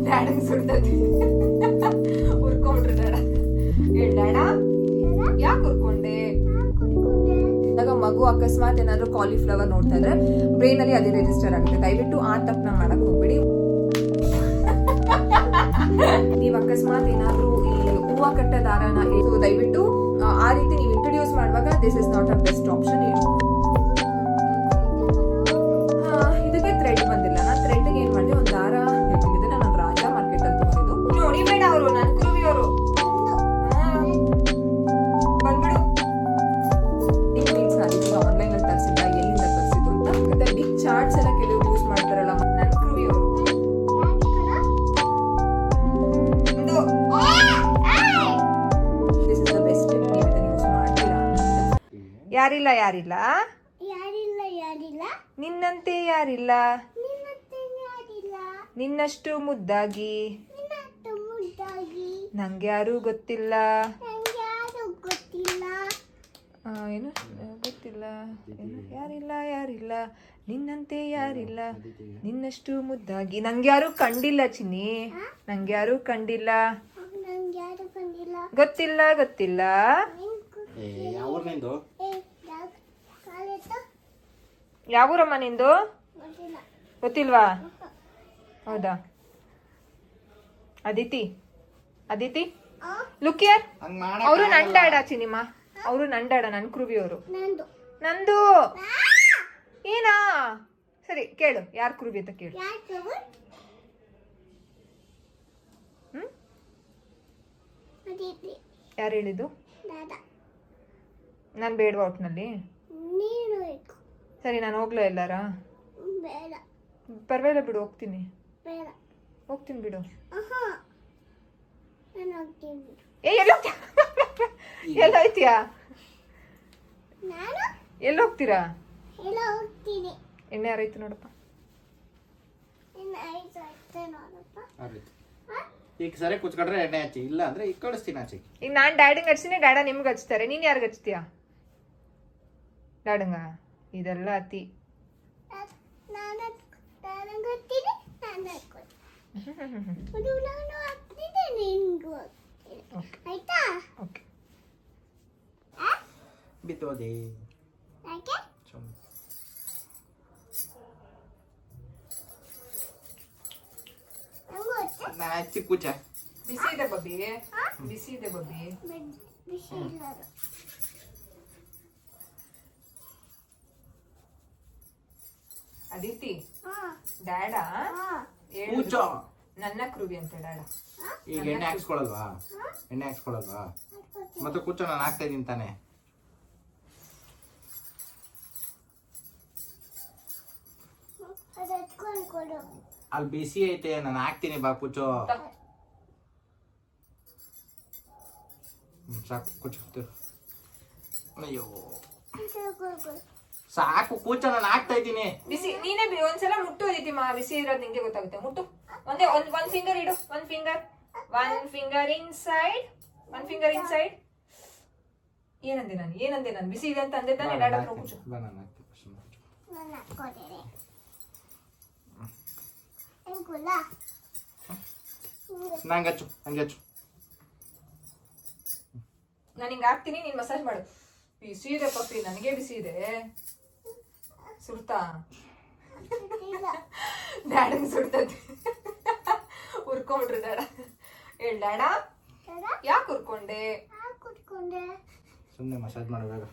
ಡ್ಯಾಡಂಗ್ ಸುಡ್ತತಿ ಉರ್ಕೊಂಡ್ರಿ ಡ್ಯಾಡ. ಹೇಳ್ ಡ್ಯಾಡ ಯಾಕೆ ಉರ್ಕೊಂಡೆ? ಇವಾಗ ಮಗು ಅಕಸ್ಮಾತ್ ಏನಾದ್ರು ಕಾಲಿಫ್ಲವರ್ ನೋಡ್ತಾ ಇದ್ರೆ ಬ್ರೈನ್ ಅಲ್ಲಿ ಅದೇ ರಿಜಿಸ್ಟರ್ ಆಗುತ್ತೆ. ದಯವಿಟ್ಟು ಆ ತಪ್ಪನ್ನ ಮಾಡಕ್ ಹೋಗ್ಬೇಡಿ. ನೀವ್ ಅಕಸ್ಮಾತ್ ಏನಾದ್ರು ಈ ಹೂವ ಕಟ್ಟ ದಾರನ ದಯವಿಟ್ಟು ಆ ರೀತಿ ನೀವು ಇಂಟ್ರೊಡ್ಯೂಸ್ ಮಾಡುವಾಗ this is not a best option. ಇದಕ್ಕೆ ಥ್ರೆಡ್ ಬಂದಿಲ್ಲ. ನಾನು ಥ್ರೆಡ್ ಏನ್ ಮಾಡಿದೆ, ಒಂದ್ ದಾರ ಇಟ್ಟಿದ್ದೆ. ನಾನು ರಾಜ ಮಾರ್ಕೆಟ್ ಅಲ್ಲಿ ತಗೊಂಡಿದ್ದು. ನೋಡಿಬೇಡ ಅವರು ನನ್ ಕುರುವಿ ಅವರು ಬಂದ್ಬಿಡು. ಆನ್ಲೈನ್ ಅಲ್ಲಿ ತರಿಸಿದ್ದ, ಎಲ್ಲಿಂದ ತರಿಸಿದ್ದು ಅಂತ. ಮತ್ತೆ ಬಿಗ್ ಚಾರ್ಟ್ಸ್ ಎಲ್ಲ ಕೆಲವರು ಯೂಸ್ ಮಾಡ್ತಾರಲ್ಲ, ನನ್ ಕುರುವಿ ಅವರು. This is the best. ನೀವು ಇದನ್ನ ಯೂಸ್ ಮಾಡ್ತೀರಾ? ಯಾರಿಲ್ಲ ಯಾರಿಲ್ಲ ಯಾರಿಲ್ಲ ಯಾರಿಲ್ಲ ನಿನ್ನಂತೆ ಯಾರಿಲ್ಲ, ನಿನ್ನತ್ತೆ ಯಾರಿಲ್ಲ ನಿನ್ನಷ್ಟು ಮುದ್ದಾಗಿ ನಿನ್ನಟ್ಟು ಮುದ್ದಾಗಿ ನಂಗ್ಯಾರು ಗೊತ್ತಿಲ್ಲ. ನಂಗೆ ಯಾರು ಗೊತ್ತಿಲ್ಲ. ಏನು ಗೊತ್ತಿಲ್ಲ, ಏನು ಯಾರಿಲ್ಲ ಯಾರಿಲ್ಲ ನಿನ್ನಂತೆ ಯಾರಿಲ್ಲ, ನಿನ್ನಷ್ಟು ಮುದ್ದಾಗಿ ನಂಗ್ಯಾರು ಕಂಡಿಲ್ಲ ಚಿನ್ನಿ, ನಂಗ್ಯಾರು ಕಂಡಿಲ್ಲ, ನಂಗೆ ಯಾರು ಕಂಡಿಲ್ಲ. ಗೊತ್ತಿಲ್ಲ ಗೊತ್ತಿಲ್ಲ. ಯಾವೂರ್ನಿಂದು? ಕಾಲೆತ್ತು ಯಾವೂರಮ್ಮ ನಿಂದು? ಗೊತ್ತಿಲ್ಲ. ಗೊತ್ತಿಲ್ವಾ? ಹೌದಾ? ಅದಿತಿ ಅದಿತಿ ಲುಕ್ ಯಾರ್, ಹಂಗ್ ಮಾಡ ಅವರು ನನ್ ಡ್ಯಾಡ ಚಿನಿಮಾ, ಅವರು ನನ್ ಡ್ಯಾಡ, ನನ್ ಕುರುವಿ ಅವರು. ನಂದು ನಂದು ಏನಾ? ಸರಿ ಕೇಳು, ಯಾರ್ ಕುರುವಿ ಅಂತ ಕೇಳು. ಯಾರು ಹ್ಮ್ ಅದಿತಿ ಯಾರು ಹೇಳಿದ್ದು? ದಾದ ನಾನು ಬೇಡವಾ ಒಟ್ನಲ್ಲಿ? ನೀನು ಬೇಕು. ಸರಿ ನಾನು ಹೋಗ್ಲಾ ಎಲ್ಲಾರ? ಬೇಡ ಪರವಾಗಿಲ್ಲ ಬಿಡು, ಹೋಗ್ತೀನಿ ಬೇಡ. ಹೋಗ್ತೀನಿ ಬಿಡು. ನಾನು ಹೋಗ್ತೀನಿ. ಏ ಎಲ್ಲೋಯ್ತೀಯಾ? ನಾನು ಎಲ್ಲೋಗ್ತೀರಾ? ಎಲ್ಲ ಹೋಗ್ತೀನಿ. ಎಣ್ಣೆ ಯಾರಾಯ್ತು ನೋಡಪ್ಪ. ಇನ್ನು 5 ಆಯ್ತು ನೋಡಪ್ಪ. ಈಗ ಸರಿ ಕುಚ್ಕೊಂಡ್ರೆ ಎಣ್ಣೆ ಹಚ್ಚಿ, ಇಲ್ಲ ಅಂದ್ರೆ ಈಗ ಕಳಿಸ್ತೀನಿ ಆಚೆ. ಈಗ ನಾನ್ ಡ್ಯಾಡಿಂಗ್ ಹಚ್ತೀನಿ, ಡ್ಯಾಡ ನಿಮ್ಗೆ ಹಚ್ತಾರೆ. ನೀನ್ ಯಾರಿಗ ಹಚ್ತೀಯಾ? ಡ್ಯಾಡಂಗ? ಇದೆಲ್ಲ ಅತಿ. ನಾನು ಗೊತ್ತೀನಿ, ನಾನು ಅದು ನಾನು ಹಾಕ್ತಿದ್ದೆ, ನಿನ್ಗೂ ಆಯ್ತಾ? ಓಕೆ. ಬಿದ್ದೋದೆ ಯಾಕೆ? ನಂಗೂ ಗೊತ್ತಾ? ನಾನು ಹಚ್ಚಿ ಕೂಚ. ಬಿಸಿ ಇದೆ ಬಬ್ಬಿ, ಬಿಸಿ ಇದೆ ಬಬ್ಬಿ. ಬಿಸಿ ಇಲ್ಲ ಅದು. ಅದಿತಿ ಹಾ ಡ್ಯಾಡ ಹಾ ಕೂಚ. ನನ್ನ ಕುರುವಿ ಅಂತ ಡ್ಯಾಡ. ಈಗ ಎಣ್ಣೆ ಹಾಕ್ಸ್ಕೊಳಲ್ವಾ? ಎಣ್ಣೆ ಹಾಕ್ಸ್ಕೊಳಲ್ವಾ? ಮತ್ತೆ ಕೂಚ ನಾನು ಹಾಕ್ತಾ ಇದೀನಿ ತಾನೆ. ಅದು ಎತ್ಕೊಂಡು ಕೊಡು. ಅಲ್ಲಿ ಬಿಸಿ ಐತೆ, ನಾನು ಹಾಕ್ತೀನಿ ಬಾ ಕೂಚೋ. ಸಾಕು ಕೂಚ. ಅಯ್ಯೋ ಸಾಕು ಕೂಚ, ನಾನು ಹಾಕ್ತಾ ಇದ್ದೀನಿ. ಬಿಸಿ ನೀನೇ ಒಂದ್ಸಲ ಮುಟ್ಟು ಅದಿತಿ ಮಾ, ಬಿಸಿ ಇರೋದು ನಿಂಗೆ ಗೊತ್ತಾಗುತ್ತೆ. ಮುಟ್ಟು. ಒಂದೇ ಒಂದ್ ಫಿಂಗರ್ ಇಡು, one finger inside, one finger inside. ಏನಂದೆ ನಾನು ಬಿಸಿ ಇದೆ ಅಂತ ಅಂದೆ ತಾನೆ ಡ್ಯಾಡ ಹತ್ರ ಕೂಚು. ನಾನು ಹಾಕ್ಕೊಡೇನೆ. ಹೆಂಗುಲ್ಲ ನಂಗೆ ಹಚ್ಚು, ಹಂಗೆ ಹಚ್ಚು. ನಾನು ಹಿಂಗ ಹಾಕ್ತೀನಿ, ನೀನ್ ಮಸಾಜ್ ಮಾಡು. ಬಿಸಿ ಇದೆ ಪಪ್ಪಿ, ನನಗೆ ಬಿಸಿ ಇದೆ. ಸುಡ್ತಾ? ಡ್ಯಾಡಂಗ್ ಸುಡ್ತದೆ. ಉರ್ಕೊಂಡ್ರಿ ಡ್ಯಾಡ. ಹೇಳ್ ಡ್ಯಾಡ ಯಾಕೆ ಉರ್ಕೊಂಡೆ? ಕುತ್ಕೊಂಡೆ. ಸುಮ್ಮನೆ ಮಸಾಜ್ ಮಾಡುವಾಗ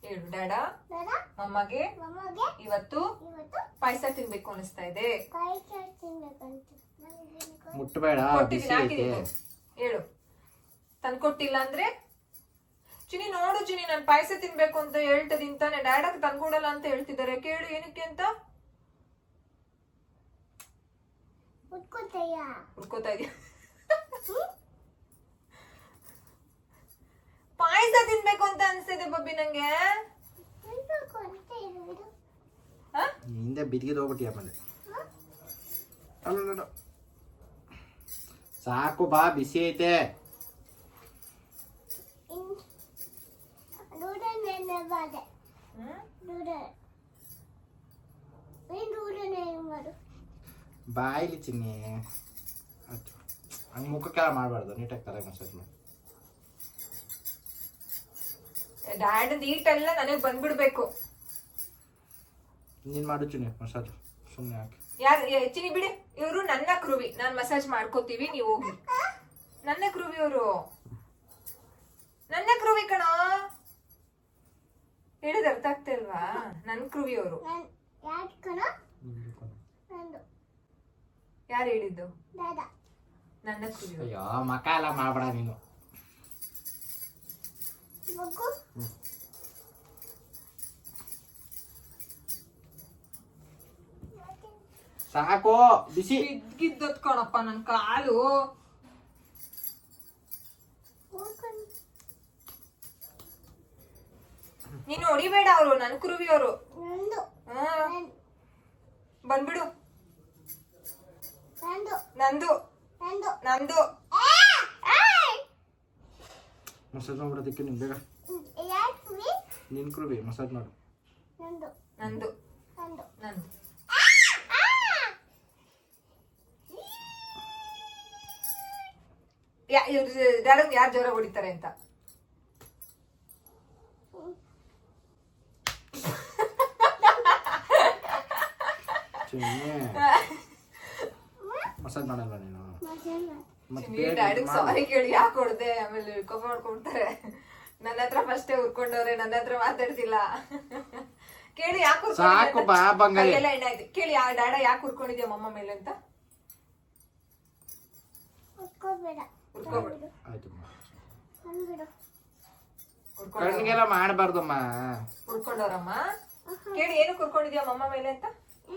ಹೇಳು ಡ್ಯಾಡ. ಬೇಡ ಮಮ್ಮಗೆ ಮಮ್ಮಗೆ ಇವತ್ತು ಇವತ್ತು ಪಾಯಸ ತಿನ್ಬೇಕು ಅನಿಸ್ತಾ ಇದೆ. ಕಾಯಿ ಚಾಟ್ ತಿನ್ಬೇಕಂತ. ಮುಟ್ಟಬೇಡ, ಬಿಸಿ ಕೊಟ್ಟಿದ್ದೀನಿ, ಐತೆ. ಹಾಕಿದ್ದೀನಿ. ಹೇಳು, ತಂದ್ಕೊಟ್ಟಿಲ್ಲ ಅಂದ್ರೆ? ಚಿನಿ ನೋಡು ಚಿನಿ, ನಾನು ಪಾಯಸ ತಿನ್ಬೇಕು ಅಂತ ಹೇಳ್ತದೀನಿ ತಾನೆ. ಡ್ಯಾಡಕ್ ತಂದ್ಕೊಡಲ್ಲ ಅಂತ ಹೇಳ್ತಿದ್ದಾರೆ. ಕೇಳು ಏನಕ್ಕೆ ಅಂತ. ಉಟ್ಕೊತಯ್ಯ. ಉಡ್ಕೋತಾ ಇದೀಯ? ಪಾಯಸ ತಿನ್ಬೇಕು ಅಂತ ಅನ್ಸ್ತಿದೆ ಬಬ್ಬಿ ನಂಗೆ. ತಿನ್ಬೇಕು ಅಂತ ಇರೋದು. ಹ? ಹಿಂದೆ ಬಿದ್ದಿಗೆ ಹೋಗ್ಬಿಟ್ಟಿಯ ಬಂದೆ. ಅಲ್ಲ ಸಾಕು ಬಾ, ಬಿಸಿ ಐತೆ. ನೋಡು ಬಾದೆ ದೂರ ದೂರನೇ ಮಾಡು ಬಾಯಿಲಿ ಚಿನ್ನಿ ಆಯ್ತು ಹಂಗೆ ಮುಖಕ್ಕೆಲ್ಲ ಮಾಡಬಾರ್ದು, ನೀಟಾಗಿ ತಲೆ ಮಸಾಜ್ ಮಾಡಿ. ಡ್ಯಾಡ್ ನೀಟೆಲ್ಲ ನನಗೆ ಬಂದ್ಬಿಡ್ಬೇಕು. ನೀನು ಮಾಡು ಚಿನ್ನಿ ಮಸಾಜ್, ಸುಮ್ಮನೆ ಹಾಕಿ. ಯಾರು ಚಿನಿ ಬಿಡಿ, ಇವರು ನನ್ನ ಕ್ರೂವಿ, ನಾನು ಮಸಾಜ್ ಮಾಡ್ಕೋತೀವಿ, ನೀವು ಹೋಗಿ. ನನ್ನ ಕ್ರೂವಿ ಅವರು, ನನ್ನ ಕ್ರೂವಿ ಕಣ, ಹೇಳಿದ ಅರ್ಥ ಆಗ್ತಾ ಇಲ್ವಾ? ನನ್ನ ಕ್ರೂವಿ ಅವರು. ಯಾರು ಕಣ ನಂದು ಯಾರು ಹೇಳಿದ್ದು? ದಾದಾ ನನ್ನ ಕ್ರೂವಿ. ಅಯ್ಯೋ ಮಕ ಎಲ್ಲ ಮಾಡಬೇಡ ನೀನು. ಮಗು ಸಾಕು ಬಿಸಿ. ಬಿದ್ದಿದ್ದದ್ ಕಣಪ್ಪ ನನ್ ಕಾಲು. ನೀನು ಹೊಡಿಬೇಡ, ಅವರು ನನ್ ಕುರುವಿ ಅವರು. ನಂದು ಬಂದ್ಬಿಡು. ನಂದು ನಂದು ನಂದು ನಂದು. ಮಸಾಜ್ ಮಾಡ್ಬಿಡೋದಕ್ಕೆ ನೀನು ಬೇಗ. ಯಾರು ನಿನ್ ಕುರುಬಿ ಮಸಾಜ್ ಮಾಡು. ನಂದು ನಂದು ನಂದು ನಂದು. ಡ್ಯಾಡಂಗ್ ಯಾರು ಜೋರ ಹೊಡಿತಾರೆ ಅಂತ. ಮಸಾಜ್ ಮಾಡಲ್ವಾ ನೀನು? ಡ್ಯಾಡಿಗ್ ಸಾರಿ ಕೇಳಿ ಯಾಕೆ ಹೊಡ್ದೆ, ಆಮೇಲೆ ಕೋಪ ಮಾಡ್ಕೊಂಡ್ಬಿಡ್ತಾರೆ. ನನ್ನ ಹತ್ರ ಫಸ್ಟೇ ಉರ್ಕೊಂಡವ್ರೆ, ನನ್ನ ಹತ್ರ ಮಾತಾಡ್ತಿಲ್ಲ. ಕೇಳಿ ಯಾಕೆ ಸಾಕು ಬಾ ಬಂಗಾರಿ. ಎಲ್ಲ ಎಣ್ಣೆ ಆಯ್ತು. ಕೇಳಿ ಡ್ಯಾಡ ಯಾಕೆ ಉರ್ಕೊಂಡಿದ್ಯಾ ಮಮ್ಮ ಮೇಲೆ ಅಂತ. ಉಟ್ಕೋಬೇಡ ಉರ್ಕೊಬಿಡು. ಆಯ್ತು ನಂಬಿಡು ಕಣ್ಣಿಗೆಲ್ಲ ಮಾಡಬಾರ್ದಮ್ಮ. ಉರ್ಕೊಂಡವ್ರಮ್ಮ. ಕೇಳಿ ಏನಕ್ಕೆ ಉರ್ಕೊಂಡಿದ್ಯಾ ಮಮ್ಮ ಮೇಲೆ ಅಂತ.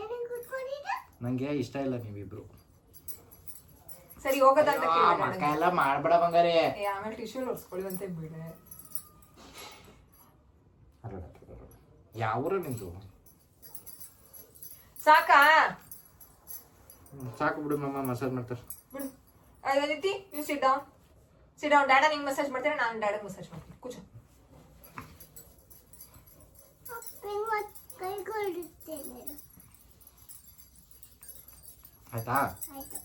ಏನಕ್ಕೆ ಉಟ್ಕೊಂಡಿದ್ದ ನಂಗೆ ಇಷ್ಟ ಇಲ್ಲ ನೀವಿಬ್ರು. ಸರಿ ಹೋಗೋದಂತ ಮಕ್ಕ ಎಲ್ಲ ಮಾಡ್ಬೇಡ ಬಂಗಾರಿ. ಆಮೇಲೆ ಟಿಶ್ಯೂ ಒರ್ಸ್ಕೊಳ್ಳಿ ಅಂತ ಬಿಡೆ. ಯಾವೂರ ನಿಂದು? ಸಾಕಾ? ಸಾಕು ಬಿಡು ಮಮ್ಮ ಮಸಾಜ್ ಮಾಡ್ತಾರೆ. ಬಿಡು. Aditi you sit down. Sit down. Dad ನಿಂಗೆ ಮಸಾಜ್ ಮಾಡ್ತಾರೆ, ನಾನು ಡ್ಯಾಡಗೆ ಮಸಾಜ್ ಮಾಡ್ತೀನಿ. ಕೂಚು. ಕೈಗೊಳ್ಳುತ್ತೇನೆ. ಆಯ್ತಾ? ಆಯ್ತು.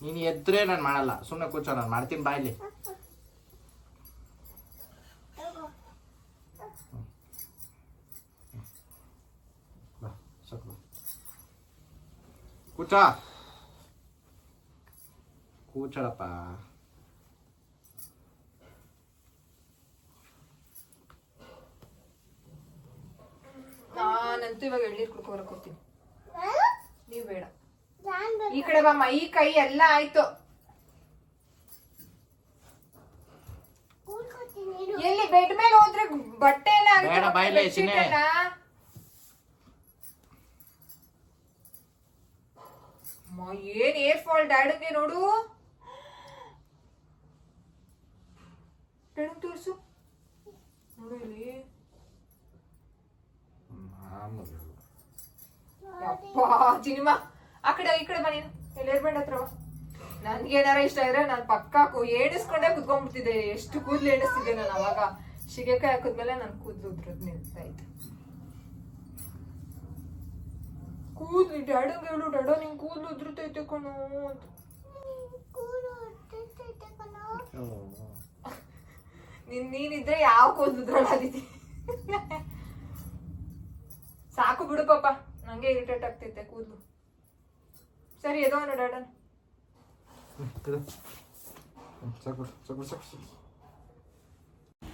ನೀನು ಎದ್ರೆ ನಾನು ಮಾಡಲ್ಲ, ಸುಮ್ಮನೆ ಕೂಚೋ, ನಾನು ಮಾಡ್ತೀನಿ ಬಾಯ್ಲಿ. ಬಾ ಸಾಕು ಬಾ. ಕೂಚೋ ಕೂಚಳಪ್ಪ. ನಾನಂತೂ ಇವಾಗ ಎಳ್ನೀರು ಕುಡ್ಕೊಬರಕ್ ಹೋಗ್ತೀನಿ. ನೀವ್ ಬೇಡ. ನಾನು ಈ ಕಡೆ ಬಾ. ಮೈ ಕೈ ಎಲ್ಲ ಆಯ್ತು. ಕೂತ್ಕೊತೀನಿ. ಎಲ್ಲಿ ಬೆಡ್ ಮೇಲೆ ಹೋದ್ರೆ ಬಟ್ಟೆ ಎಲ್ಲ ಬೇಡ, ಬಾಯ್ಲೆ, ಚಿನ್ನೆ. ಏನ್ ಏರ್ ಫಾಲ್ ಡ್ಯಾಡಂಗೆ ನೋಡು. ಡ್ಯಾಡಂಗ್ ತೋರ್ಸು ನೋಡು ಇಲ್ಲಿ. ಸಿನಿಮಾ ಆ ಕಡೆ ಈ ಕಡೆ ಬಾ. ನೀನು ಎಲ್ಲೇರ್ ಬಂಡ ಹತ್ರ ಬಾ. ನನ್ಗೇನಾರ ಇಷ್ಟ ಇದ್ರೆ ನಾನು ಪಕ್ಕಾ ಏಣಿಸ್ಕೊಂಡೇ ಕುತ್ಕೊಂಡ್ಬಿಡ್ತಿದ್ದೆ. ಎಷ್ಟು ಕೂದ್ಲು ಎಣಿಸ್ತಿದ್ದೆ ನಾನು ಅವಾಗ. ಶಿಗೆಕಾಯಿ ಹಾಕಿದ್ಮೇಲೆ ನನ್ ಕೂದ್ಲು ಉದ್ರದ್ ನಿಲ್ತಾಯ್ತು. ಕೂದ್ಲು ಡ್ಯಾಡಂಗೆ ಹೇಳು, ಡ್ಯಾಡ ನಿಂಗೆ ಕೂದ್ಲು ಉದ್ರತೈತೆ ಕಣೋ ಅಂತ. ನೀನಿದ್ರೆ ಯಾವ ಕೂದ್ಲು ಉದ್ರೋಳಾದಿತಿ. ಸಾಕು ಬಿಡು ಪಾಪ, ನಂಗೆ ಇರಿಟೇಟ್ ಆಗ್ತೈತೆ ಕೂದ್ಲು. ಸರಿ ಎದೋನು ಡ್ಯಾಡನ್.